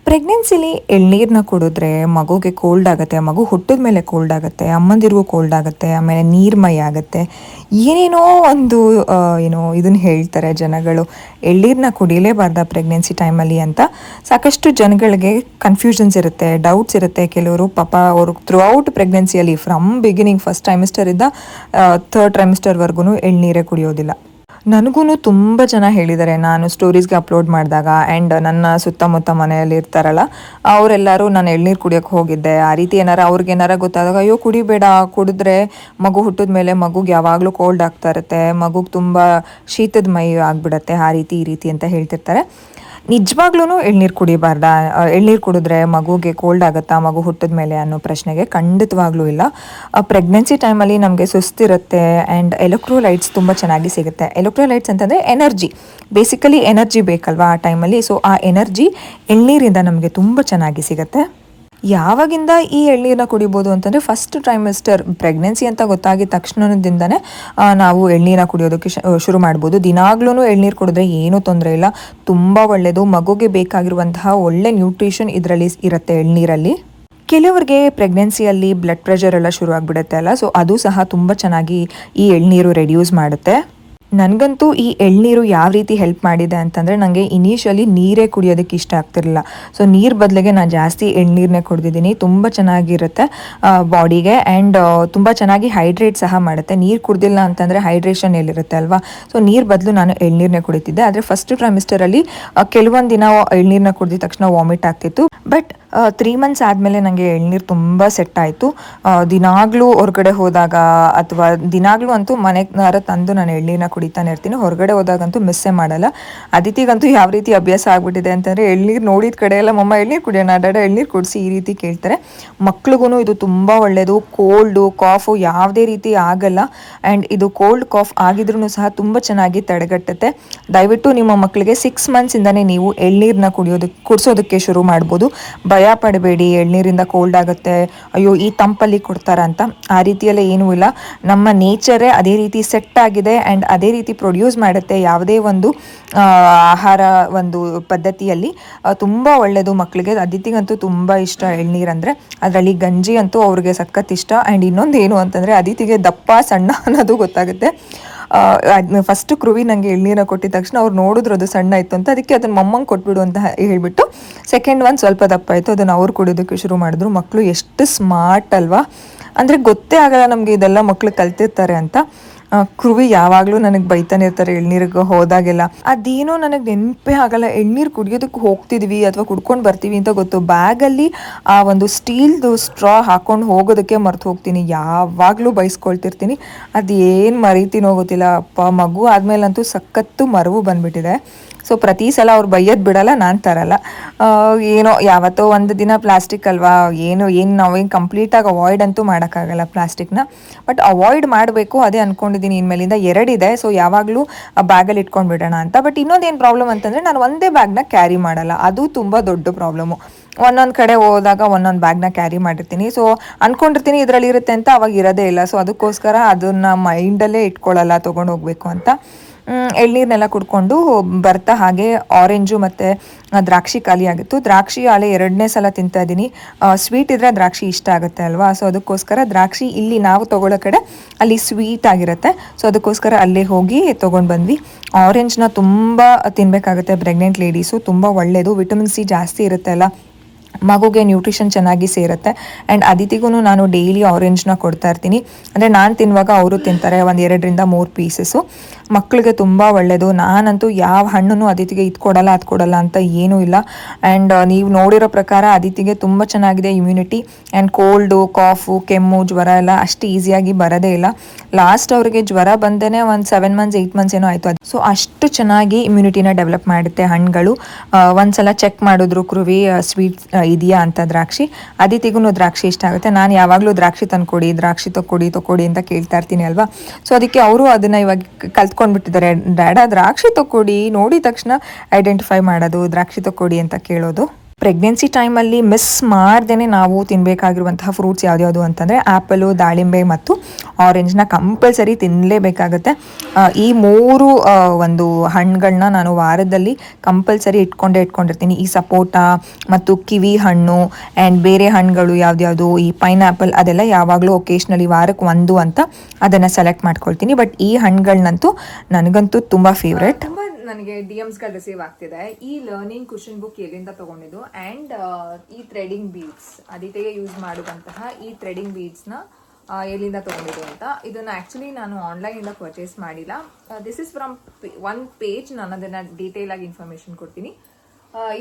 ಪ್ರೆಗ್ನೆನ್ಸಿಲಿ ಎಳ್ನೀರನ್ನ ಕುಡಿದ್ರೆ ಮಗುಗೆ ಕೋಲ್ಡ್ ಆಗುತ್ತೆ, ಮಗು ಹುಟ್ಟಿದ ಮೇಲೆ ಕೋಲ್ಡ್ ಆಗುತ್ತೆ, ಅಮ್ಮಂದಿರಿಗೂ ಕೋಲ್ಡ್ ಆಗುತ್ತೆ, ಆಮೇಲೆ ನೀರ್ಮೈ ಆಗುತ್ತೆ, ಏನೇನೋ ಒಂದು ಇದನ್ನು ಹೇಳ್ತಾರೆ ಜನಗಳು. ಎಳ್ನೀರನ್ನ ಕುಡಿಯಲೇಬಾರ್ದ ಪ್ರೆಗ್ನೆನ್ಸಿ ಟೈಮಲ್ಲಿ ಅಂತ ಸಾಕಷ್ಟು ಜನಗಳಿಗೆ ಕನ್ಫ್ಯೂಷನ್ಸ್ ಇರುತ್ತೆ, ಡೌಟ್ಸ್ ಇರುತ್ತೆ. ಕೆಲವರು ಪಾಪ ಅವರು ಥ್ರೂ ಔಟ್ ಪ್ರೆಗ್ನೆನ್ಸಿಯಲ್ಲಿ ಫ್ರಮ್ ಬಿಗಿನಿಂಗ್ ಫಸ್ಟ್ ಟ್ರೈಮಿಸ್ಟರಿಂದ ಥರ್ಡ್ ಟ್ರೈಮಿಸ್ಟರ್ವರೆಗೂ ಎಳ್ನೀರೇ ಕುಡಿಯೋದಿಲ್ಲ. ನನಗೂ ತುಂಬ ಜನ ಹೇಳಿದ್ದಾರೆ, ನಾನು ಸ್ಟೋರೀಸ್ಗೆ ಅಪ್ಲೋಡ್ ಮಾಡಿದಾಗ ಆ್ಯಂಡ್ ನನ್ನ ಸುತ್ತಮುತ್ತ ಮನೆಯಲ್ಲಿ ಇರ್ತಾರಲ್ಲ ಅವರೆಲ್ಲರೂ ನಾನು ಎಳ್ನೀರು ಕುಡಿಯೋಕ್ಕೆ ಹೋಗಿದ್ದೆ, ಆ ರೀತಿ ಅವ್ರಿಗೇನಾರ ಗೊತ್ತಾದಾಗ ಅಯ್ಯೋ ಕುಡಿಬೇಡ, ಕುಡಿದ್ರೆ ಮಗು ಹುಟ್ಟಿದ ಮೇಲೆ ಮಗುಗೆ ಯಾವಾಗಲೂ ಕೋಲ್ಡ್ ಆಗ್ತಾ ಇರುತ್ತೆ, ಮಗುಗೆ ತುಂಬ ಶೀತದ ಮೈ ಆಗಿಬಿಡತ್ತೆ, ಆ ರೀತಿ ಈ ರೀತಿ ಅಂತ ಹೇಳ್ತಿರ್ತಾರೆ. ನಿಜವಾಗ್ಲೂ ಎಳ್ನೀರು ಕುಡಿಬಾರ್ದಾ, ಎಳ್ನೀರು ಕುಡಿದ್ರೆ ಮಗುಗೆ ಕೋಲ್ಡ್ ಆಗುತ್ತಾ ಮಗು ಹುಟ್ಟಿದ ಮೇಲೆ ಅನ್ನೋ ಪ್ರಶ್ನೆಗೆ ಖಂಡಿತವಾಗ್ಲೂ ಇಲ್ಲ. ಪ್ರೆಗ್ನೆನ್ಸಿ ಟೈಮಲ್ಲಿ ನಮಗೆ ಸುಸ್ತಿರುತ್ತೆ ಆ್ಯಂಡ್ ಎಲೆಕ್ಟ್ರೋಲೈಟ್ಸ್ ತುಂಬ ಚೆನ್ನಾಗಿ ಸಿಗುತ್ತೆ. ಎಲೆಕ್ಟ್ರೋಲೈಟ್ಸ್ ಅಂತಂದರೆ ಎನರ್ಜಿ, ಬೇಸಿಕಲಿ ಎನರ್ಜಿ ಬೇಕಲ್ವಾ ಆ ಟೈಮಲ್ಲಿ. ಸೊ ಆ ಎನರ್ಜಿ ಎಳ್ನೀರಿಂದ ನಮಗೆ ತುಂಬ ಚೆನ್ನಾಗಿ ಸಿಗುತ್ತೆ. ಯಾವಾಗಿಂದ ಈ ಎಳ್ನೀರನ್ನ ಕುಡಿಬೋದು ಅಂತಂದರೆ ಫಸ್ಟ್ ಟ್ರೈಮಿಸ್ಟರ್ ಪ್ರೆಗ್ನೆನ್ಸಿ ಅಂತ ಗೊತ್ತಾಗಿದ ತಕ್ಷಣದಿಂದನೇ ನಾವು ಎಳ್ನೀರನ್ನ ಕುಡಿಯೋದಕ್ಕೆ ಶುರು ಮಾಡ್ಬೋದು. ದಿನಾಗ್ಲೂ ಎಳ್ನೀರು ಕುಡಿದ್ರೆ ಏನೂ ತೊಂದರೆ ಇಲ್ಲ, ತುಂಬ ಒಳ್ಳೆಯದು. ಮಗುಗೆ ಬೇಕಾಗಿರುವಂತಹ ಒಳ್ಳೆ ನ್ಯೂಟ್ರಿಷನ್ ಇದರಲ್ಲಿ ಇರುತ್ತೆ ಎಳ್ನೀರಲ್ಲಿ. ಕೆಲವರಿಗೆ ಪ್ರೆಗ್ನೆನ್ಸಿಯಲ್ಲಿ ಬ್ಲಡ್ ಪ್ರೆಷರ್ ಎಲ್ಲ ಶುರು ಆಗಿಬಿಡುತ್ತೆ ಅಲ್ಲ, ಸೊ ಅದು ಸಹ ತುಂಬ ಚೆನ್ನಾಗಿ ಈ ಎಳ್ನೀರು ರೆಡ್ಯೂಸ್ ಮಾಡುತ್ತೆ. ನನಗಂತೂ ಈ ಎಳ್ನೀರು ಯಾವ ರೀತಿ ಹೆಲ್ಪ್ ಮಾಡಿದೆ ಅಂತಂದರೆ, ನನಗೆ ಇನಿಷಿಯಲಿ ನೀರೇ ಕುಡಿಯೋದಕ್ಕೆ ಇಷ್ಟ ಆಗ್ತಿರಲಿಲ್ಲ. ಸೊ ನೀರು ಬದಲಿಗೆ ನಾನು ಜಾಸ್ತಿ ಎಳ್ನೀರನ್ನೇ ಕುಡಿದಿದ್ದೀನಿ. ತುಂಬ ಚೆನ್ನಾಗಿರುತ್ತೆ ಬಾಡಿಗೆ ಆ್ಯಂಡ್ ತುಂಬ ಚೆನ್ನಾಗಿ ಹೈಡ್ರೇಟ್ ಸಹ ಮಾಡುತ್ತೆ. ನೀರು ಕುಡ್ದಿಲ್ಲ ಅಂತಂದರೆ ಹೈಡ್ರೇಷನ್ ಎಲ್ಲಿರುತ್ತೆ ಅಲ್ವಾ. ಸೊ ನೀರು ಬದಲು ನಾನು ಎಳ್ನೀರನ್ನೇ ಕುಡಿತಿದ್ದೆ. ಆದರೆ ಫಸ್ಟ್ ಟ್ರೈಮಿಸ್ಟರಲ್ಲಿ ಕೆಲವೊಂದು ದಿನ ಎಳ್ನೀರನ್ನ ಕುಡಿದ ತಕ್ಷಣ ವಾಮಿಟ್ ಆಗ್ತಿತ್ತು. ಬಟ್ 3 ಮಂತ್ಸ್ ಆದಮೇಲೆ ನನಗೆ ಎಳ್ನೀರು ತುಂಬ ಸೆಟ್ ಆಯಿತು. ದಿನಾಗ್ಲೂ ಹೊರಗಡೆ ಹೋದಾಗ ಅಥವಾ ದಿನಾಗ್ಲೂ ಅಂತೂ ಮನೆಗಾರ ತಂದು ನಾನು ಎಳ್ನೀರನ್ನ ಕುಡಿತಾನೆ ಇರ್ತೀನಿ. ಹೊರಗಡೆ ಹೋದಾಗಂತೂ ಮಿಸ್ಸೇ ಮಾಡಲ್ಲ. ಅದಿತಿಗಂತೂ ಯಾವ ರೀತಿ ಅಭ್ಯಾಸ ಆಗ್ಬಿಟ್ಟಿದೆ ಅಂತಂದರೆ, ಎಳ್ನೀರು ನೋಡಿದ ಕಡೆ ಎಲ್ಲ ಮಮ್ಮ ಎಳ್ನೀರು ಕುಡಿಯೋಣ, ಡಾಡ ಎಳ್ನೀರು ಕುಡಿಸಿ ಈ ರೀತಿ ಕೇಳ್ತಾರೆ. ಮಕ್ಳಿಗೂ ಇದು ತುಂಬ ಒಳ್ಳೆಯದು. ಕೋಲ್ಡು ಕಾಫು ಯಾವುದೇ ರೀತಿ ಆಗಲ್ಲ. ಆ್ಯಂಡ್ ಇದು ಕೋಲ್ಡ್ ಕಾಫ್ ಆಗಿದ್ರೂ ಸಹ ತುಂಬ ಚೆನ್ನಾಗಿ ತಡೆಗಟ್ಟುತ್ತೆ. ದಯವಿಟ್ಟು ನಿಮ್ಮ ಮಕ್ಕಳಿಗೆ 6 ಮಂತ್ಸಿಂದನೇ ನೀವು ಎಳ್ನೀರನ್ನ ಕುಡಿಸೋದಕ್ಕೆ ಶುರು ಮಾಡ್ಬೋದು. ಭಯ ಪಡಬೇಡಿ, ಎಳ್ನೀರಿಂದ ಕೋಲ್ಡ್ ಆಗುತ್ತೆ, ಅಯ್ಯೋ ಈ ತಂಪಲ್ಲಿ ಕೊಡ್ತಾರ ಅಂತ. ಆ ರೀತಿಯೆಲ್ಲ ಏನೂ ಇಲ್ಲ. ನಮ್ಮ ನೇಚರೇ ಅದೇ ರೀತಿ ಸೆಟ್ ಆಗಿದೆ ಆ್ಯಂಡ್ ಅದೇ ರೀತಿ ಪ್ರೊಡ್ಯೂಸ್ ಮಾಡುತ್ತೆ. ಯಾವುದೇ ಒಂದು ಆಹಾರ ಒಂದು ಪದ್ಧತಿಯಲ್ಲಿ ತುಂಬ ಒಳ್ಳೆಯದು ಮಕ್ಕಳಿಗೆ. ಅದಿತಿಗಂತೂ ತುಂಬ ಇಷ್ಟ ಎಳ್ನೀರಂದರೆ. ಅದರಲ್ಲಿ ಗಂಜಿ ಅಂತೂ ಅವ್ರಿಗೆ ಸಖತ್ ಇಷ್ಟ. ಆ್ಯಂಡ್ ಇನ್ನೊಂದು ಏನು ಅಂತಂದರೆ, ಅದಿತಿಗೆ ದಪ್ಪ ಸಣ್ಣ ಅನ್ನೋದು ಗೊತ್ತಾಗುತ್ತೆ. ಫಸ್ಟ್ ಕೃವಿ ನನಗೆ ಎಳ್ನೀರನ್ನ ಕೊಟ್ಟಿದ ತಕ್ಷಣ ಅವ್ರು ನೋಡಿದ್ರು ಅದು ಸಣ್ಣ ಇತ್ತು ಅಂತ, ಅದಕ್ಕೆ ಅದನ್ನು ಮಮ್ಮಂಗೆ ಕೊಟ್ಬಿಡು ಅಂತ ಹೇಳಿಬಿಟ್ಟು ಸೆಕೆಂಡ್ ಒನ್ ಸ್ವಲ್ಪ ದಪ್ಪ ಆಯಿತು, ಅದನ್ನು ಅವ್ರು ಕುಡಿಯೋದಕ್ಕೆ ಶುರು ಮಾಡಿದ್ರು. ಮಕ್ಕಳು ಎಷ್ಟು ಸ್ಮಾರ್ಟ್ ಅಲ್ವಾ, ಅಂದರೆ ಗೊತ್ತೇ ಆಗಲ್ಲ ನಮಗೆ ಇದೆಲ್ಲ ಮಕ್ಕಳು ಕಲ್ತಿರ್ತಾರೆ ಅಂತ. ಕೃವಿ ಯಾವಾಗಲೂ ನನಗೆ ಬೈತಾನೆ ಇರ್ತಾರೆ ಎಳ್ನೀರಿಗೆ ಹೋದಾಗೆಲ್ಲ. ಅದೇನೋ ನನಗೆ ನೆನಪೇ ಆಗಲ್ಲ, ಎಳ್ನೀರು ಕುಡಿಯೋದಕ್ಕೆ ಹೋಗ್ತಿದ್ವಿ ಅಥವಾ ಕುಡ್ಕೊಂಡು ಬರ್ತೀವಿ ಅಂತ ಗೊತ್ತು. ಬ್ಯಾಗಲ್ಲಿ ಆ ಒಂದು ಸ್ಟೀಲ್ದು ಸ್ಟ್ರಾ ಹಾಕ್ಕೊಂಡು ಹೋಗೋದಕ್ಕೆ ಮರ್ತು ಹೋಗ್ತೀನಿ. ಯಾವಾಗಲೂ ಬೈಸ್ಕೊಳ್ತಿರ್ತೀನಿ. ಅದು ಏನು ಮರಿತೀನೋ ಗೊತ್ತಿಲ್ಲ. ಅಪ್ಪ ಮಗು ಆದಮೇಲಂತೂ ಸಖತ್ತು ಮರವು ಬಂದುಬಿಟ್ಟಿದೆ. ಸೊ ಪ್ರತಿ ಸಲ ಅವ್ರು ಬೈಯೋದು ಬಿಡಲ್ಲ, ನಾನು ತರಲ್ಲ. ಏನೋ ಯಾವತ್ತೋ ಒಂದು ದಿನ ಪ್ಲಾಸ್ಟಿಕ್ ಅಲ್ವಾ, ಏನು ನಾವೇನು ಕಂಪ್ಲೀಟಾಗಿ ಅವಾಯ್ಡ್ ಅಂತೂ ಮಾಡೋಕ್ಕಾಗಲ್ಲ ಪ್ಲಾಸ್ಟಿಕ್ನ. ಬಟ್ ಅವಾಯ್ಡ್ ಮಾಡಬೇಕು ಅದೇ ಅಂದ್ಕೊಂಡಿದ್ದೀನಿ. ಇನ್ಮೇಲಿಂದ 2 ಇದೆ, ಸೊ ಯಾವಾಗಲೂ ಬ್ಯಾಗಲ್ಲಿ ಇಟ್ಕೊಂಡು ಬಿಡೋಣ ಅಂತ. ಬಟ್ ಇನ್ನೊಂದೇನು ಪ್ರಾಬ್ಲಮ್ ಅಂತಂದರೆ, ನಾನು ಒಂದೇ ಬ್ಯಾಗ್ನ ಕ್ಯಾರಿ ಮಾಡಲ್ಲ. ಅದು ತುಂಬ ದೊಡ್ಡ ಪ್ರಾಬ್ಲಮ್ಮು. ಒಂದೊಂದು ಕಡೆ ಹೋದಾಗ ಒಂದೊಂದು ಬ್ಯಾಗ್ನ ಕ್ಯಾರಿ ಮಾಡಿರ್ತೀನಿ. ಸೊ ಅಂದ್ಕೊಂಡಿರ್ತೀನಿ ಇದರಲ್ಲಿ ಇರುತ್ತೆ ಅಂತ, ಅವಾಗ ಇರೋದೇ ಇಲ್ಲ. ಸೊ ಅದಕ್ಕೋಸ್ಕರ ಅದನ್ನು ಮೈಂಡಲ್ಲೇ ಇಟ್ಕೊಳ್ಳಲ್ಲ ತೊಗೊಂಡು ಹೋಗಬೇಕು ಅಂತ. ಎಳ್ನೀರನ್ನೆಲ್ಲ ಕುಡ್ಕೊಂಡು ಬರ್ತಾ ಹಾಗೆ ಆರೆಂಜು ಮತ್ತು ದ್ರಾಕ್ಷಿ ಖಾಲಿ ಆಗಿತ್ತು. ದ್ರಾಕ್ಷಿ ಆಲೆ 2ನೇ ಸಲ ತಿಂತಾ ಇದ್ದೀನಿ. ಸ್ವೀಟ್ ಇದ್ದರೆ ದ್ರಾಕ್ಷಿ ಇಷ್ಟ ಆಗುತ್ತೆ ಅಲ್ವಾ. ಸೊ ಅದಕ್ಕೋಸ್ಕರ ದ್ರಾಕ್ಷಿ ಇಲ್ಲಿ ನಾವು ತೊಗೊಳ್ಳೋ ಕಡೆ ಅಲ್ಲಿ ಸ್ವೀಟ್ ಆಗಿರುತ್ತೆ. ಸೊ ಅದಕ್ಕೋಸ್ಕರ ಅಲ್ಲೇ ಹೋಗಿ ತೊಗೊಂಡು ಬಂದ್ವಿ. ಆರೆಂಜ್ನ ತುಂಬ ತಿನ್ನಬೇಕಾಗುತ್ತೆ ಪ್ರೆಗ್ನೆಂಟ್ ಲೇಡೀಸು, ತುಂಬ ಒಳ್ಳೆಯದು. ವಿಟಮಿನ್ ಸಿ ಜಾಸ್ತಿ ಇರುತ್ತೆ ಅಲ್ಲ, ಮಗುಗೆ ನ್ಯೂಟ್ರಿಷನ್ ಚೆನ್ನಾಗಿ ಸೇರುತ್ತೆ. ಆ್ಯಂಡ್ ಅದಿತಿಗೂ ನಾನು ಡೈಲಿ ಆರೆಂಜ್ನ ಕೊಡ್ತಾ ಇರ್ತೀನಿ. ಅಂದರೆ ನಾನು ತಿನ್ನುವಾಗ ಅವರು ತಿಂತಾರೆ 2-3 ಪೀಸಸ್ಸು. ಮಕ್ಕಳಿಗೆ ತುಂಬ ಒಳ್ಳೆಯದು. ನಾನಂತೂ ಯಾವ ಹಣ್ಣನ್ನು ಅದಿತಿಗೆ ಇದು ಕೊಡಲ್ಲ ಅದು ಕೊಡಲ್ಲ ಅಂತ ಏನೂ ಇಲ್ಲ. ಆ್ಯಂಡ್ ನೀವು ನೋಡಿರೋ ಪ್ರಕಾರ ಅದಿತಿಗೆ ತುಂಬ ಚೆನ್ನಾಗಿದೆ ಇಮ್ಯುನಿಟಿ. ಆ್ಯಂಡ್ ಕೋಲ್ಡು ಕಾಫು ಕೆಮ್ಮು ಜ್ವರ ಎಲ್ಲ ಅಷ್ಟು ಈಸಿಯಾಗಿ ಬರೋದೇ ಇಲ್ಲ. ಲಾಸ್ಟ್ ಅವರಿಗೆ ಜ್ವರ ಬಂದೇ ಒಂದು 7 ಮಂತ್ಸ್ 8 ಮಂತ್ಸ್ ಏನೋ ಆಯಿತು. ಸೊ ಅಷ್ಟು ಚೆನ್ನಾಗಿ ಇಮ್ಯುನಿಟಿನ ಡೆವಲಪ್ ಮಾಡುತ್ತೆ ಹಣ್ಣುಗಳು. ಒಂದ್ಸಲ ಚೆಕ್ ಮಾಡಿದ್ರು ಕೃವಿ ಸ್ವೀಟ್ ಇದೆಯಾ ಅಂತ ದ್ರಾಕ್ಷಿ. ಅದಿತಿಗೂ ದ್ರಾಕ್ಷಿ ಇಷ್ಟ ಆಗುತ್ತೆ. ನಾನು ಯಾವಾಗಲೂ ದ್ರಾಕ್ಷಿ ತಂದುಕೊಡಿ, ದ್ರಾಕ್ಷಿ ತೊಗೊಡಿ ಅಂತ ಕೇಳ್ತಾ ಇರ್ತೀನಿ ಅಲ್ವಾ. ಸೊ ಅದಕ್ಕೆ ಅವರು ಅದನ್ನು ಇವಾಗ ಕಲ್ತ್ಕೊಂಡ್ಬಿಟ್ಟಿದ್ದಾರೆ. ಡ್ಯಾಡ ದ್ರಾಕ್ಷಿ ತೊಗೊಡಿ, ನೋಡಿದ ತಕ್ಷಣ ಐಡೆಂಟಿಫೈ ಮಾಡೋದು, ದ್ರಾಕ್ಷಿ ತೊಗೊಡಿ ಅಂತ ಕೇಳೋದು. ಪ್ರೆಗ್ನೆನ್ಸಿ ಟೈಮಲ್ಲಿ ಮಿಸ್ ಮಾಡ್ದೇ ನಾವು ತಿನ್ನಬೇಕಾಗಿರುವಂತಹ ಫ್ರೂಟ್ಸ್ ಯಾವ್ದ್ಯಾವುದು ಅಂತಂದರೆ, ಆ್ಯಪಲು, ದಾಳಿಂಬೆ ಮತ್ತು ಆರೆಂಜ್ನ ಕಂಪಲ್ಸರಿ ತಿನ್ನಲೇಬೇಕಾಗುತ್ತೆ. ಈ 3 ಒಂದು ಹಣ್ಣುಗಳನ್ನ ನಾನು ವಾರದಲ್ಲಿ ಕಂಪಲ್ಸರಿ ಇಟ್ಕೊಂಡಿರ್ತೀನಿ. ಈ ಸಪೋಟ ಮತ್ತು ಕಿವಿ ಹಣ್ಣು ಆ್ಯಂಡ್ ಬೇರೆ ಹಣ್ಣುಗಳು ಯಾವ್ದ್ಯಾವುದು, ಈ ಪೈನಾಪಲ್ ಅದೆಲ್ಲ ಯಾವಾಗಲೂ ಒಕೇಶ್ನಲಿ ವಾರಕ್ಕೆ 1 ಅಂತ ಅದನ್ನು ಸೆಲೆಕ್ಟ್ ಮಾಡ್ಕೊಳ್ತೀನಿ. ಬಟ್ ಈ ಹಣ್ಣುಗಳನ್ನಂತೂ ನನಗಂತೂ ತುಂಬ ಫೇವ್ರೆಟ್. ನನಗೆ DMsಗಳು ರಿಸೀವ್ ಆಗ್ತಿದೆ. ಈ ಲರ್ನಿಂಗ್ ಕ್ವಶನ್ ಬುಕ್ ಎಲ್ಲಿಂದ ತಗೊಂಡಿದ್ದು ಆ್ಯಂಡ್ ಈ ಥ್ರೆಡಿಂಗ್ ಬೀಡ್ಸ್ ಅದಿತೆಗೆ ಯೂಸ್ ಮಾಡುವಂತಹ ಈ ಥ್ರೆಡಿಂಗ್ ಬೀಡ್ಸ್ನ ಎಲ್ಲಿಂದ ತಗೊಂಡಿದ್ದು ಅಂತ. ಇದನ್ನು ಆ್ಯಕ್ಚುಲಿ ನಾನು ಆನ್ಲೈನಿಂದ ಪರ್ಚೇಸ್ ಮಾಡಿಲ್ಲ. This is from 1 page. ನಾನು ಅದನ್ನು ಡೀಟೇಲ್ ಆಗಿ ಇನ್ಫಾರ್ಮೇಶನ್ ಕೊಡ್ತೀನಿ.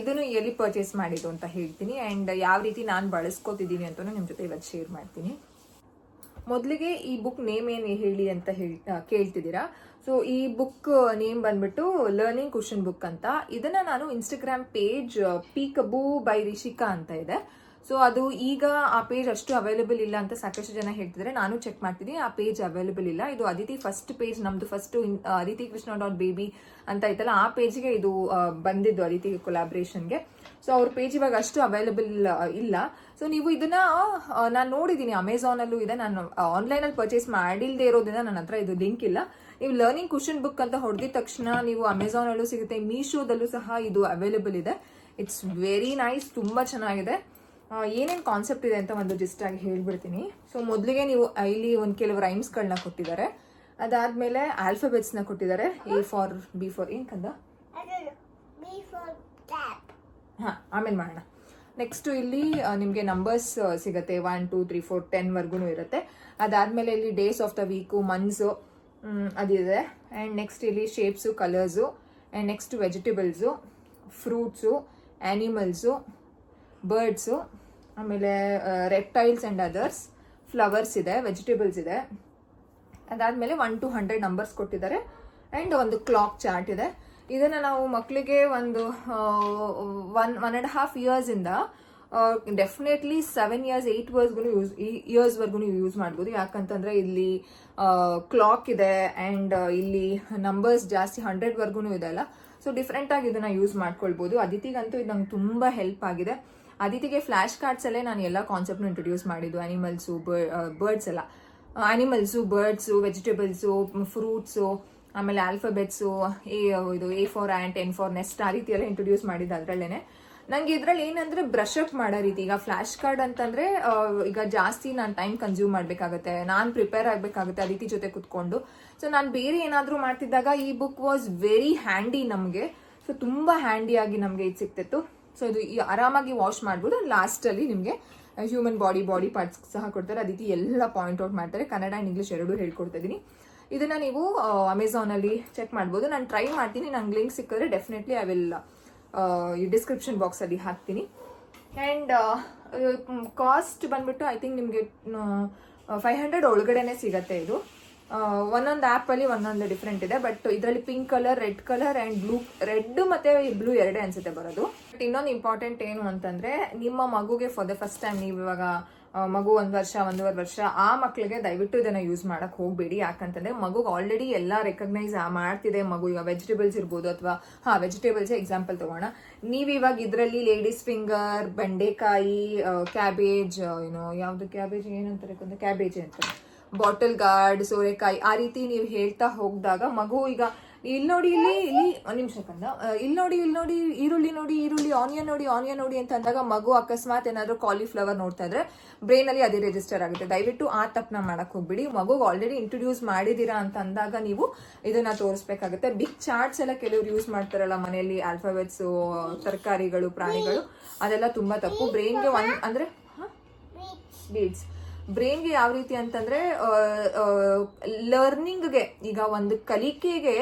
ಇದನ್ನು ಎಲ್ಲಿ ಪರ್ಚೇಸ್ ಮಾಡಿದ್ದು ಅಂತ ಹೇಳ್ತೀನಿ ಆ್ಯಂಡ್ ಯಾವ ರೀತಿ ನಾನು ಬಳಸ್ಕೋತಿದ್ದೀನಿ ಅಂತ ನಿಮ್ಮ ಜೊತೆ ಇವತ್ತು ಶೇರ್ ಮಾಡ್ತೀನಿ. ಮೊದಲಿಗೆ ಈ ಬುಕ್ ನೇಮ್ ಏನು ಹೇಳಿ ಅಂತ ಕೇಳ್ತಿದ್ದೀರಾ. ಸೊ ಈ ಬುಕ್ ನೇಮ್ ಬಂದ್ಬಿಟ್ಟು ಲರ್ನಿಂಗ್ ಕ್ವಶನ್ ಬುಕ್ ಅಂತ. ಇದನ್ನ ನಾನು ಇನ್ಸ್ಟಾಗ್ರಾಮ್ ಪೇಜ್ ಪೀಕಬೂ ಬೈ ರಿಷಿಕಾ ಅಂತ ಇದೆ. ಸೊ ಅದು ಈಗ ಆ ಪೇಜ್ ಅಷ್ಟು ಅವೈಲೇಬಲ್ ಇಲ್ಲ ಅಂತ ಸಾಕಷ್ಟು ಜನ ಹೇಳ್ತಿದ್ದಾರೆ. ನಾನು ಚೆಕ್ ಮಾಡ್ತಿದ್ದೀನಿ, ಆ ಪೇಜ್ ಅವೈಲೇಬಲ್ ಇಲ್ಲ. ಇದು ಅದಿತಿ ಫಸ್ಟ್ ಪೇಜ್, ನಮ್ದು ಫಸ್ಟ್ ಅದಿತಿ ಕೃಷ್ಣ .ಬೇಬಿ ಅಂತ ಐತಲ್ಲ, ಆ ಪೇಜ್ಗೆ ಇದು ಬಂದಿದ್ದು, ಅದಿತಿ ಕೊಲಾಬ್ರೇಷನ್ಗೆ. ಸೊ ಅವ್ರ ಪೇಜ್ ಇವಾಗ ಅಷ್ಟು ಅವೈಲೇಬಲ್ ಇಲ್ಲ. ಸೊ ನೀವು ಇದನ್ನ ನಾನು ನೋಡಿದ್ದೀನಿ, ಅಮೆಝಾನ್ ಅಲ್ಲೂ ಇದೆ. ನಾನು ಆನ್ಲೈನ್ ಅಲ್ಲಿ ಪರ್ಚೇಸ್ ಮಾಡಿಲ್ದೇ ಇರೋದ್ರಿಂದ ನನ್ನ ಹತ್ರ ಇದು ಲಿಂಕ್ ಇಲ್ಲ. ನೀವು ಲರ್ನಿಂಗ್ ಕ್ವಶನ್ ಬುಕ್ ಅಂತ ಹೊಡೆದಿದ ತಕ್ಷಣ ನೀವು ಅಮೆಝಾನ್ ಅಲ್ಲೂ ಸಿಗುತ್ತೆ, ಮೀಶೋದಲ್ಲೂ ಸಹ ಇದು ಅವೈಲೇಬಲ್ ಇದೆ. ಇಟ್ಸ್ ವೆರಿ ನೈಸ್, ತುಂಬಾ ಚೆನ್ನಾಗಿದೆ. ಏನೇನು ಕಾನ್ಸೆಪ್ಟ್ ಇದೆ ಅಂತ ಒಂದು ಜಸ್ಟ್ ಆಗಿ ಹೇಳ್ಬಿಡ್ತೀನಿ. ಸೊ ಮೊದಲಿಗೆ ನೀವು ಇಲ್ಲಿ ಒಂದು ಕೆಲವು ರೈಮ್ಸ್ಗಳನ್ನ ಕೊಟ್ಟಿದ್ದಾರೆ. ಅದಾದ್ಮೇಲೆ ಆಲ್ಫಾಬೆಟ್ಸ್ನ ಕೊಟ್ಟಿದ್ದಾರೆ. A for B for ಏನ್ ಕಂದ, ಆಮೇಲೆ ಮಾಡೋಣ. ನೆಕ್ಸ್ಟ್ ಇಲ್ಲಿ ನಿಮಗೆ ನಂಬರ್ಸ್ ಸಿಗುತ್ತೆ, 1 2 3 4 10 ವರ್ಗು ಇರುತ್ತೆ. ಅದಾದ್ಮೇಲೆ ಇಲ್ಲಿ days of the week, months ಅದಿದೆ. ಆ್ಯಂಡ್ ನೆಕ್ಸ್ಟ್ ಇಲ್ಲಿ shapes, colours, and next vegetables, fruits, animals, birds, ಆಮೇಲೆ ರೆಪ್ಟೈಲ್ಸ್ ಆ್ಯಂಡ್ ಅದರ್ಸ್, ಫ್ಲವರ್ಸ್ ಇದೆ, ವೆಜಿಟೇಬಲ್ಸ್ ಇದೆ. ಅದಾದಮೇಲೆ 1 to 100 ನಂಬರ್ಸ್ ಕೊಟ್ಟಿದ್ದಾರೆ. ಆ್ಯಂಡ್ ಒಂದು ಕ್ಲಾಕ್ ಚಾರ್ಟ್ ಇದೆ. ಇದನ್ನು ನಾವು ಮಕ್ಕಳಿಗೆ ಒಂದು 1.5 ಇಯರ್ಸಿಂದ ಡೆಫಿನೆಟ್ಲಿ 7 years 8 ಇಯರ್ಸ್ವರೆಗೂ ಯೂಸ್ ಮಾಡ್ಬೋದು. ಯಾಕಂತಂದ್ರೆ ಇಲ್ಲಿ ಕ್ಲಾಕ್ ಇದೆ ಆ್ಯಂಡ್ ಇಲ್ಲಿ ನಂಬರ್ಸ್ ಜಾಸ್ತಿ 100ವರ್ಗೂ ಇದೆ ಅಲ್ಲ. ಸೊ ಡಿಫ್ರೆಂಟ್ ಆಗಿ ಇದನ್ನ ಯೂಸ್ ಮಾಡ್ಕೊಳ್ಬೋದು. ಅದಿತಿಗಂತೂ ಇದು ನಂಗೆ ತುಂಬ ಹೆಲ್ಪ್ ಆಗಿದೆ. ಅದಿತಿಗೆ ಫ್ಲಾಶ್ ಕಾರ್ಡ್ಸ್ ಅಲ್ಲೇ ನಾನು ಎಲ್ಲ ಕಾನ್ಸೆಪ್ಟ್ನ ಇಂಟ್ರೊಡ್ಯೂಸ್ ಮಾಡಿದ್ದು. ಆನಿಮಲ್ಸು, ಬರ್ಡ್ಸ್ ಎಲ್ಲ, ಆನಿಮಲ್ಸು, ಬರ್ಡ್ಸು, ವೆಜಿಟೇಬಲ್ಸು, ಫ್ರೂಟ್ಸು, ಆಮೇಲೆ ಆಲ್ಫಾಬೆಟ್ಸು, ಇದು A for ant, N for nest, ಆ ರೀತಿ ಎಲ್ಲ ಇಂಟ್ರೊಡ್ಯೂಸ್ ಮಾಡಿದ್ದು ಅದರಲ್ಲೇನೆ. ನಂಗೆ ಇದ್ರಲ್ಲಿ ಏನಂದ್ರೆ ಬ್ರಷ್ ಅಪ್ ಮಾಡೋ ರೀತಿ. ಈಗ ಫ್ಲಾಶ್ ಕಾರ್ಡ್ ಅಂತಂದ್ರೆ ಈಗ ಜಾಸ್ತಿ ನಾನು ಟೈಮ್ ಕನ್ಸ್ಯೂಮ್ ಮಾಡ್ಬೇಕಾಗತ್ತೆ, ನಾನು ಪ್ರಿಪೇರ್ ಆಗ್ಬೇಕಾಗುತ್ತೆ ಅದಿತಿ ಜೊತೆ ಕುತ್ಕೊಂಡು. ಸೊ ನಾನು ಬೇರೆ ಏನಾದ್ರೂ ಮಾಡ್ತಿದ್ದಾಗ ಈ ಬುಕ್ ವಾಸ್ ವೆರಿ ಹ್ಯಾಂಡಿ ನಮಗೆ. ಸೊ ತುಂಬಾ ಹ್ಯಾಂಡಿ ಆಗಿ ನಮಗೆ ಇದು ಸಿಕ್ತಿತ್ತು. ಸೊ ಇದು ಆರಾಮಾಗಿ ವಾಶ್ ಮಾಡ್ಬೋದು. ಲಾಸ್ಟ್ ಅಲ್ಲಿ ನಿಮಗೆ ಹ್ಯೂಮನ್ ಬಾಡಿ ಪಾರ್ಟ್ಸ್ ಸಹ ಕೊಡ್ತಾರೆ. ಅದಿತಿ ಎಲ್ಲ ಪಾಯಿಂಟ್ ಔಟ್ ಮಾಡ್ತಾರೆ. ಕನ್ನಡ ಅಂಡ್ ಇಂಗ್ಲಿಷ್ ಎರಡೂ ಹೇಳ್ಕೊಡ್ತಾ ಇದೀನಿ. ಇದನ್ನ ನೀವು ಅಮೆಝಾನ್ ಅಲ್ಲಿ ಚೆಕ್ ಮಾಡ್ಬೋದು. ನಾನು ಟ್ರೈ ಮಾಡ್ತೀನಿ, ನಂಗೆ ಲಿಂಕ್ ಸಿಕ್ಕಿದ್ರೆ ಡೆಫಿನೆಟ್ಲಿ ಐ ವಿಲ್ ಈ ಡಿಸ್ಕ್ರಿಪ್ಷನ್ ಬಾಕ್ಸ್ ಅಲ್ಲಿ ಹಾಕ್ತೀನಿ. ಆ್ಯಂಡ್ ಕಾಸ್ಟ್ ಬಂದ್ಬಿಟ್ಟು ಐ ಥಿಂಕ್ ನಿಮಗೆ 500 ಒಳಗಡೆನೆ ಸಿಗತ್ತೆ. ಇದು ಒಂದೊಂದು ಆ್ಯಪ್ ಅಲ್ಲಿ ಒಂದೊಂದು ಡಿಫ್ರೆಂಟ್ ಇದೆ. ಬಟ್ ಇದರಲ್ಲಿ pink colour, red colour and blue, red ಮತ್ತೆ ಬ್ಲೂ ಎರಡೇ ಅನ್ಸುತ್ತೆ ಬರೋದು. ಬಟ್ ಇನ್ನೊಂದು ಇಂಪಾರ್ಟೆಂಟ್ ಏನು ಅಂತಂದ್ರೆ, ನಿಮ್ಮ ಮಗುಗೆ ಫಾರ್ ದ ಫಸ್ಟ್ ಟೈಮ್ ನೀವು ಇವಾಗ ಮಗು 1 ವರ್ಷ 1.5 ವರ್ಷ ಆ ಮಕ್ಳಿಗೆ ದಯವಿಟ್ಟು ಇದನ್ನ ಯೂಸ್ ಮಾಡಕ್ ಹೋಗ್ಬೇಡಿ. ಯಾಕಂತಂದ್ರೆ ಮಗುಗೆ ಆಲ್ರೆಡಿ ಎಲ್ಲ ರೆಕಗ್ನೈಸ್ ಮಾಡ್ತಿದೆ. ಮಗು ಈಗ ವೆಜಿಟೇಬಲ್ಸ್ ಇರ್ಬೋದು, ಅಥವಾ ವೆಜಿಟೇಬಲ್ಸ್ ಎಕ್ಸಾಂಪಲ್ ತಗೋಣ. ನೀವು ಇವಾಗ ಇದರಲ್ಲಿ ಲೇಡೀಸ್ ಫಿಂಗರ್, ಬೆಂಡೆಕಾಯಿ, ಕ್ಯಾಬೇಜ್, ಯಾವ್ದು ಕ್ಯಾಬೇಜ್ ಏನಂತಾರೆ, ಕ್ಯಾಬೇಜ್ ಅಂತಾರೆ, ಬಾಟಲ್ ಗಾರ್ಡ್, ಸೋರೆಕಾಯಿ, ಆ ರೀತಿ ನೀವು ಹೇಳ್ತಾ ಹೋಗಿದಾಗ ಮಗು ಈಗ ಇಲ್ಲಿ ನೋಡಿ, ಇಲ್ಲಿ ಒಂದ್ ನಿಮಿಷ ಕಂದ, ಇಲ್ಲಿ ನೋಡಿ ಈರುಳ್ಳಿ ನೋಡಿ, ಆನಿಯನ್ ನೋಡಿ ಅಂತ ಅಂದಾಗ ಮಗು ಅಕಸ್ಮಾತ್ ಏನಾದ್ರು ಕಾಲಿಫ್ಲವರ್ ನೋಡ್ತಾ ಇದ್ರೆ ಬ್ರೈನ್ ಅಲ್ಲಿ ಅದೇ ರಿಜಿಸ್ಟರ್ ಆಗುತ್ತೆ. ದಯವಿಟ್ಟು ಆ ತಪ್ಪನ ಮಾಡಕ್ ಹೋಗ್ಬಿಡಿ. ಮಗುಗೆ ಆಲ್ರೆಡಿ ಇಂಟ್ರೊಡ್ಯೂಸ್ ಮಾಡಿದೀರಾ ಅಂತ ಅಂದಾಗ ನೀವು ಇದನ್ನ ತೋರಿಸ್ಬೇಕಾಗುತ್ತೆ. ಬಿಗ್ ಚಾರ್ಟ್ಸ್ ಎಲ್ಲ ಕೆಲವರು ಯೂಸ್ ಮಾಡ್ತಾರಲ್ಲ ಮನೆಯಲ್ಲಿ, ಆಲ್ಫಾಬೆಟ್ಸ್, ತರಕಾರಿಗಳು, ಪ್ರಾಣಿಗಳು, ಅದೆಲ್ಲ ತುಂಬಾ ತಪ್ಪು. ಬ್ರೈನ್ಗೆ ಅಂದ್ರೆ ಬೀಡ್ಸ್ ಬ್ರೈನ್ಗೆ ಯಾವ ರೀತಿ ಅಂತಂದ್ರೆ ಲರ್ನಿಂಗ್ಗೆ, ಈಗ ಒಂದು ಕಲಿಕೆಗೆ